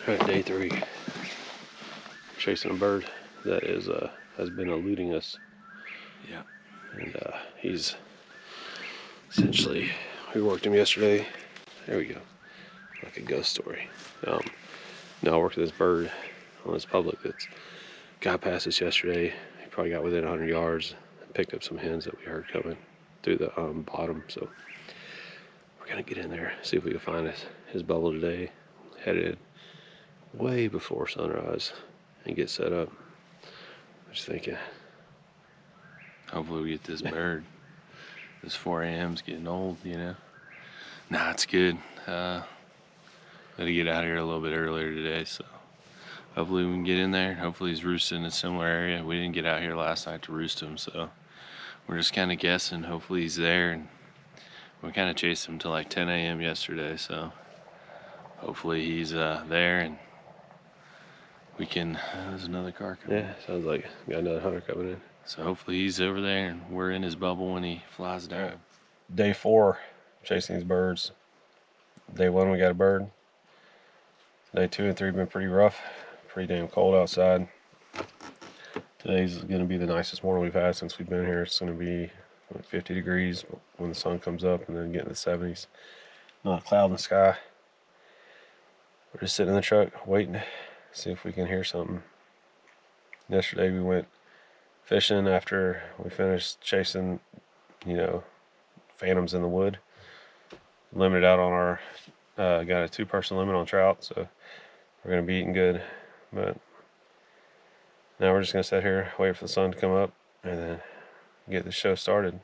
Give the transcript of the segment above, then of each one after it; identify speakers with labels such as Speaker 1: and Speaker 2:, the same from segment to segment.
Speaker 1: Alright, day 3. Chasing a bird that is has been eluding us.
Speaker 2: Yeah.
Speaker 1: And he's essentially, we worked him yesterday. There we go. Like a ghost story. Now I worked with this bird on this public that's got past us yesterday. He probably got within 100 yards and picked up some hens that we heard coming through the bottom. So we're gonna get in there, see if we can find his bubble today. Headed way before sunrise and get set up. I'm just thinking,
Speaker 2: hopefully we get this bird. This 4 a.m.'s getting old, you know. Nah, it's good. Got to get out here a little bit earlier today, so hopefully we can get in there. Hopefully he's roosting in a similar area. We didn't get out here last night to roost him, so we're just kind of guessing. Hopefully he's there, and we kind of chased him till like 10 a.m. yesterday, so hopefully he's there and we can. There's another car coming.
Speaker 1: yeah, sounds like got another hunter coming in.
Speaker 2: So hopefully he's over there and we're in his bubble when he flies down.
Speaker 1: Day 4, chasing these birds. Day 1 we got a bird. Day 2 and 3 have been pretty rough. Pretty damn cold outside. Today's going to be the nicest morning we've had since we've been here. It's going to be like 50 degrees when the sun comes up and then get in the 70s. Not a cloud in the sky. We're just sitting in the truck waiting to see if we can hear something. Yesterday we went fishing after we finished chasing, phantoms in the wood. Limited out on our, got a 2-person limit on trout, so we're going to be eating good. But now we're just going to sit here, wait for the sun to come up, and then get the show started.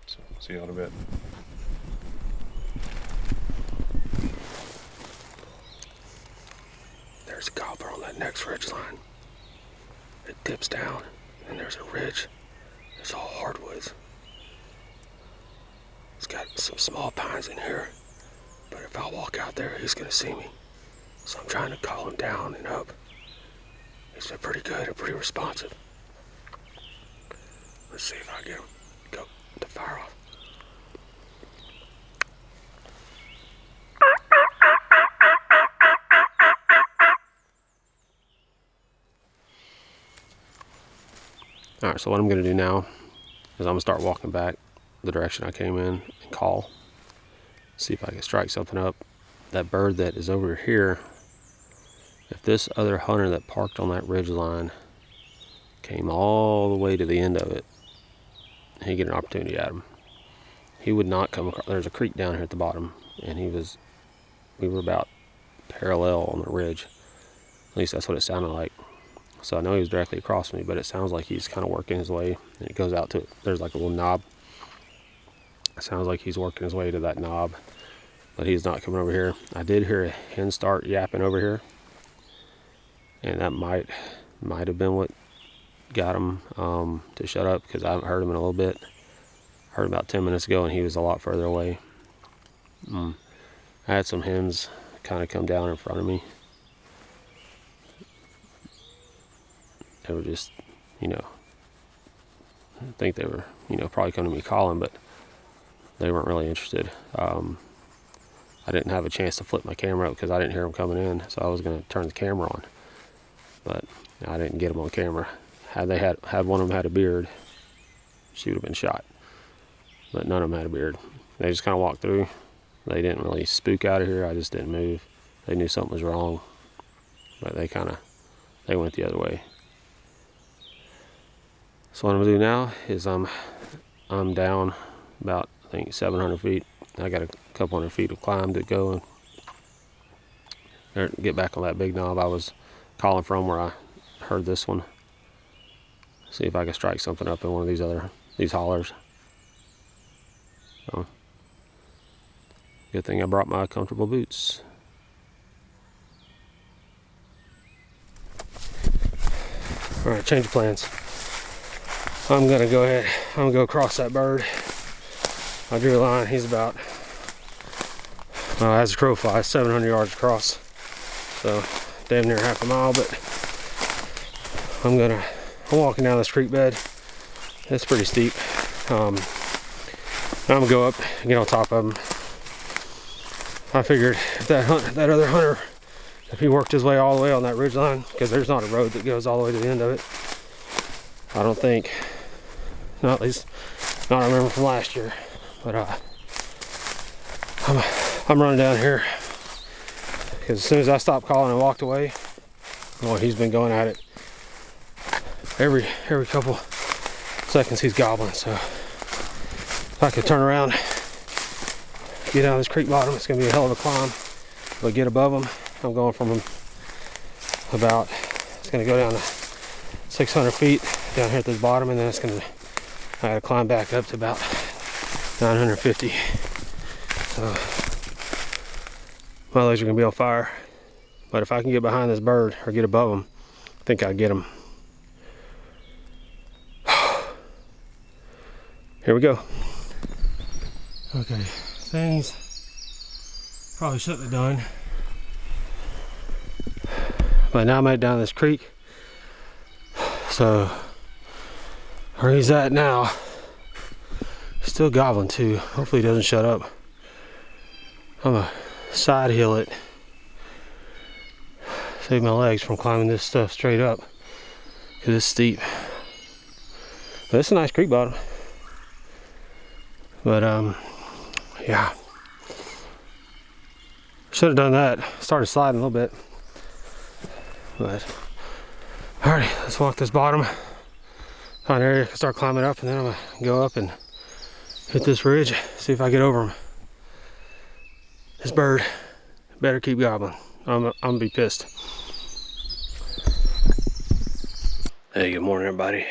Speaker 1: So see you in a bit. There's a gobbler on that next ridge line. It dips down, and there's a ridge. It's all hardwoods. It's got some small pines in here, but if I walk out there, he's gonna see me. So I'm trying to call him down and up. He's been pretty good and pretty responsive. Let's see if I get him go to fire off. Alright, so what I'm going to do now is I'm going to start walking back the direction I came in and call. See if I can strike something up. That bird that is over here, if this other hunter that parked on that ridge line came all the way to the end of it, he'd get an opportunity at him. He would not come across. There's a creek down here at the bottom, and we were about parallel on the ridge. At least that's what it sounded like. So I know he was directly across me, but it sounds like he's kind of working his way, and it goes out to, there's like a little knob. It sounds like he's working his way to that knob, but he's not coming over here. I did hear a hen start yapping over here, and that might have been what got him to shut up, because I haven't heard him in a little bit. Heard about 10 minutes ago, and he was a lot further away. I had some hens kind of come down in front of me. They were just, I think they were, probably coming to me calling, but they weren't really interested. I didn't have a chance to flip my camera up because I didn't hear them coming in, so I was going to turn the camera on, but I didn't get them on camera. Had one of them had a beard, she would have been shot, but none of them had a beard. They just kind of walked through. They didn't really spook out of here. I just didn't move. They knew something was wrong, but they went the other way. So what I'm gonna do now is I'm down about, I think, 700 feet. I got a couple hundred feet of climb to go and get back on that big knob I was calling from, where I heard this one. See if I can strike something up in one of these hollers. So, good thing I brought my comfortable boots. All right, change of plans. I'm gonna go across that bird. I drew a line. He's about, as a crow flies, 700 yards across. So damn near half a mile, but I'm walking down this creek bed. It's pretty steep. I'm gonna go up and get on top of him. I figured if that other hunter if he worked his way all the way on that ridge line, because there's not a road that goes all the way to the end of it. I don't think. No, at least not I remember from last year. But I'm running down here because as soon as I stopped calling and walked away, well, he's been going at it every couple seconds. He's gobbling. So if I could turn around, get down this creek bottom, it's gonna be a hell of a climb. But get above him, I'm going from him about, it's gonna go down to 600 feet down here at this bottom, and then I gotta climb back up to about 950. So my legs are gonna be on fire. But if I can get behind this bird or get above him, I think I'll get him. Here we go. Okay, things probably shouldn't have done. But now I made it down this creek. So where he's at now, still gobbling too. Hopefully he doesn't shut up. I'm gonna side hill it. Save my legs from climbing this stuff straight up because it's steep. But it's a nice creek bottom. But yeah. Should have done that. Started sliding a little bit. But alright, let's walk this bottom. Find an area I can start climbing up, and then I'm gonna go up and hit this ridge, see if I get over him. This bird better keep gobbling. I'm gonna be pissed. Hey, good morning everybody.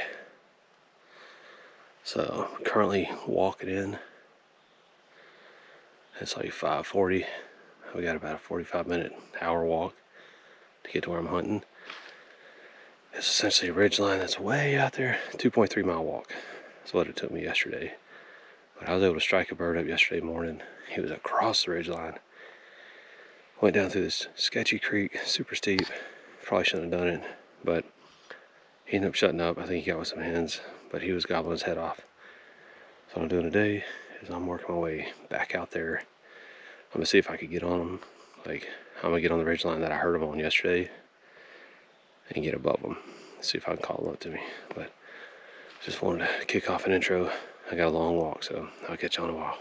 Speaker 1: So I'm currently walking in. It's like 5:40. We got about a 45-minute hour walk to get to where I'm hunting. It's essentially a ridge line that's way out there. 2.3 mile walk. That's what it took me yesterday. But I was able to strike a bird up yesterday morning. He was across the ridge line. Went down through this sketchy creek, super steep. Probably shouldn't have done it, but he ended up shutting up. I think he got with some hens, but he was gobbling his head off. So what I'm doing today is I'm working my way back out there. I'm gonna see if I could get on him. Like, I'm gonna get on the ridge line that I heard him on yesterday and get above him. See if I can call him up to me. But just wanted to kick off an intro. I got a long walk, so I'll catch you on in a while.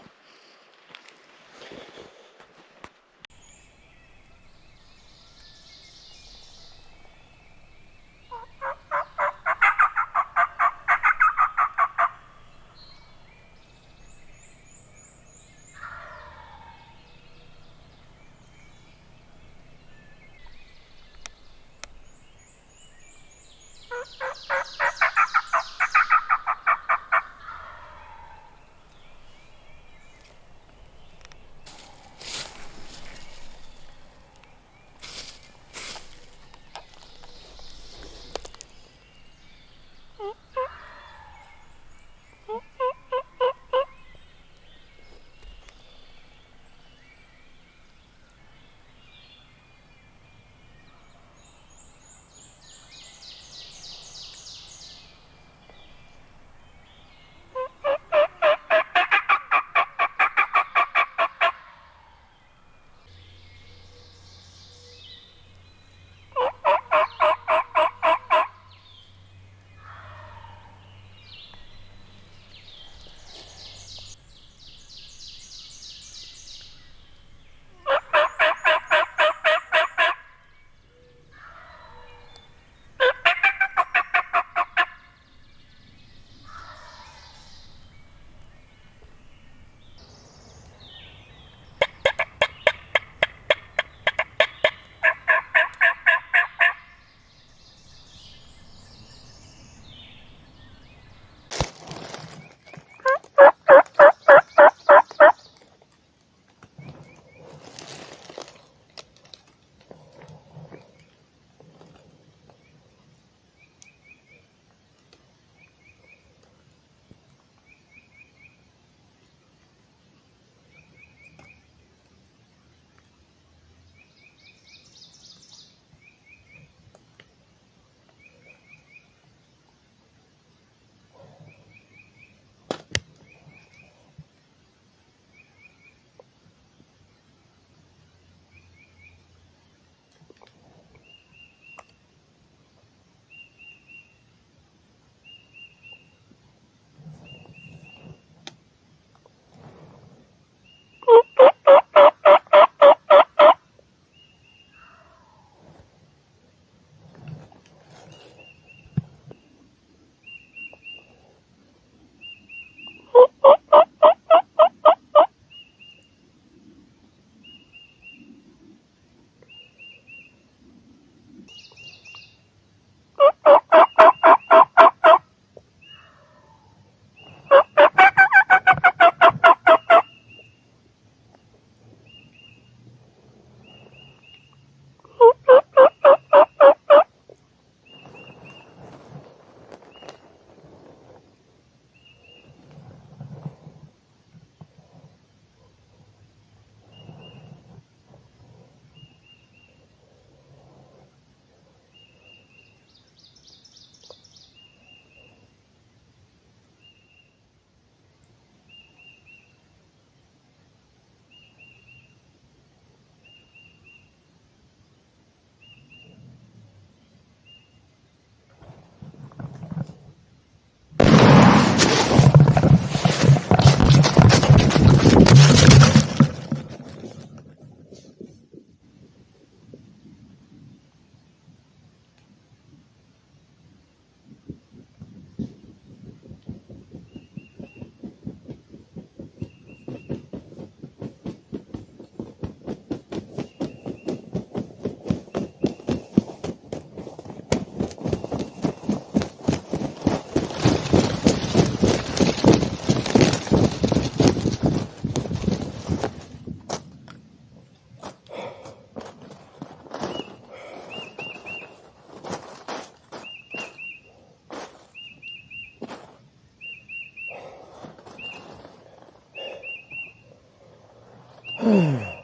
Speaker 1: Oh,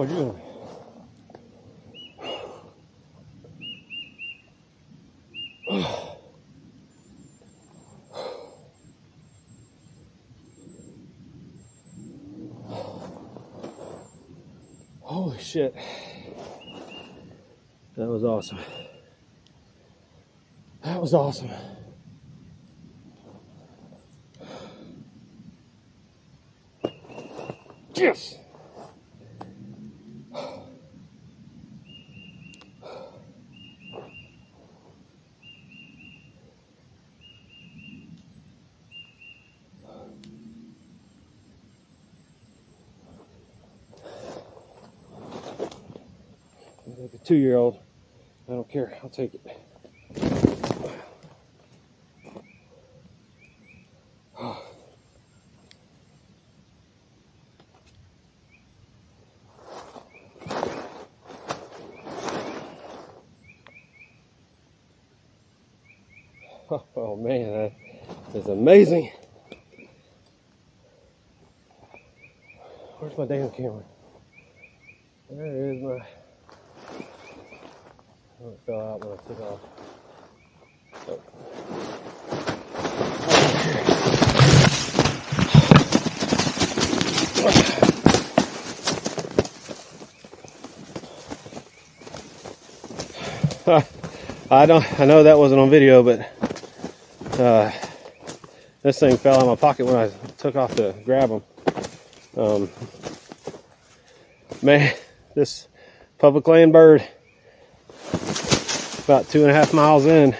Speaker 1: yeah. Holy shit. That was awesome. That was awesome. Yes. Like a 2-year-old. I don't care. I'll take it. Oh man, that is amazing. Where's my damn camera? There is my. Oh, it fell out when I took off. I know that wasn't on video, but this thing fell out of my pocket when I took off to grab them. Man, this public land bird, about 2.5 miles in,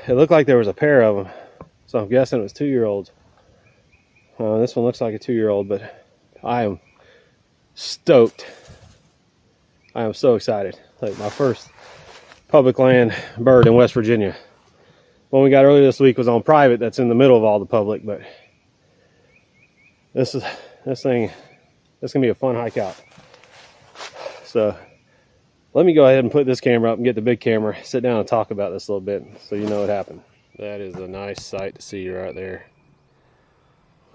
Speaker 1: it looked like there was a pair of them, so I'm guessing it was 2-year-olds. This one looks like a 2-year-old, but I am stoked. I am so excited. Like my first public land bird in West Virginia. One we got earlier this week was on private, that's in the middle of all the public, but this thing, it's gonna be a fun hike out. So let me go ahead and put this camera up and get the big camera, sit down and talk about this a little bit so you know what happened. That is a nice sight to see right there.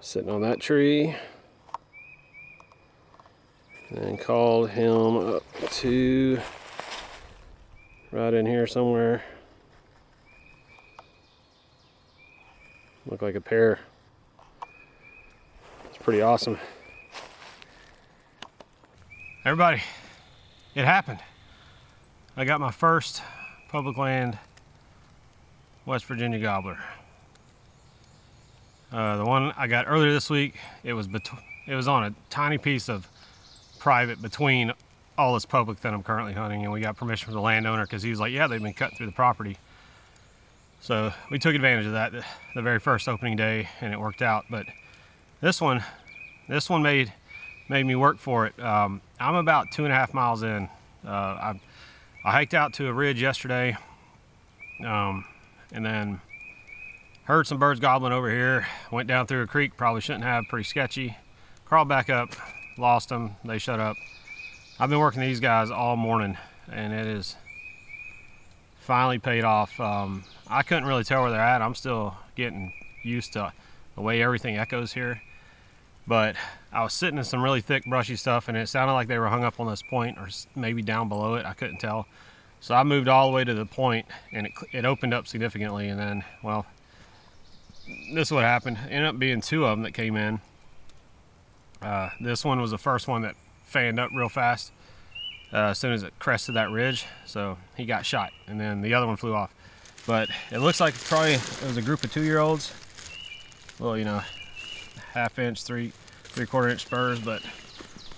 Speaker 1: Sitting on that tree. And called him up to right in here somewhere. Look like a pair. It's pretty awesome. Everybody, it happened. I got my first public land West Virginia gobbler. The one I got earlier this week, it was on a tiny piece of private between all this public that I'm currently hunting, and we got permission from the landowner because he was like, yeah, they've been cutting through the property. So we took advantage of that the very first opening day, and it worked out. But this one made me work for it. I'm about 2.5 miles in. I hiked out to a ridge yesterday, and then heard some birds gobbling over here. Went down through a creek, probably shouldn't have, pretty sketchy. Crawled back up, lost them, they shut up. I've been working these guys all morning, and it is finally paid off. I couldn't really tell where they're at. I'm still getting used to the way everything echoes here. But I was sitting in some really thick brushy stuff, and it sounded like they were hung up on this point or maybe down below it. I couldn't tell. So I moved all the way to the point, and it opened up significantly. And then, well, this is what happened. Ended up being 2 of them that came in. This one was the first one that fanned up real fast as soon as it crested that ridge, so he got shot, and then the other one flew off. But it looks like it was a group of 2-year-olds. Well, you know, 1/2 inch, 3/4 inch spurs, but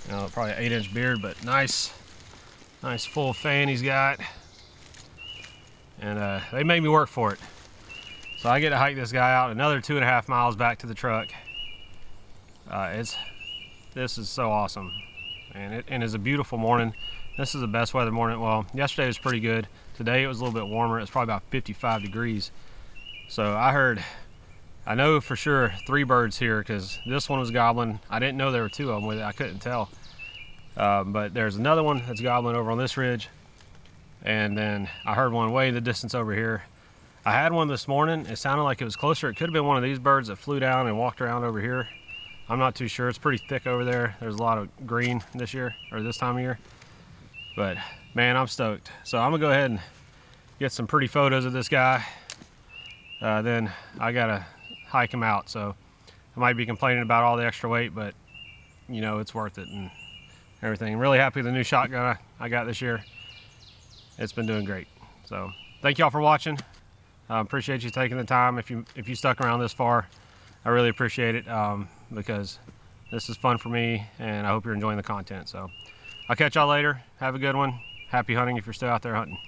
Speaker 1: you know, probably an 8-inch beard, but nice full fan he's got. And they made me work for it. So I get to hike this guy out another 2.5 miles back to the truck. This is so awesome, and it's a beautiful morning. This is the best weather morning. Well, yesterday was pretty good. Today it was a little bit warmer. It's probably about 55 degrees. So I know for sure 3 birds here, because this one was gobbling. I didn't know there were 2 of them with it. I couldn't tell. But there's another one that's gobbling over on this ridge, and then I heard one way in the distance over here. I had one this morning. It sounded like it was closer. It could have been one of these birds that flew down and walked around over here. I'm not too sure. It's pretty thick over there. There's a lot of green this year, or this time of year. But man, I'm stoked. So I'm gonna go ahead and get some pretty photos of this guy. Then I gotta hike him out. So I might be complaining about all the extra weight, but you know, it's worth it and everything. I'm really happy with the new shotgun I got this year. It's been doing great. So thank y'all for watching. Appreciate you taking the time. If you stuck around this far, I really appreciate it, because this is fun for me, and I hope you're enjoying the content. So I'll catch y'all later. Have a good one. Happy hunting if you're still out there hunting.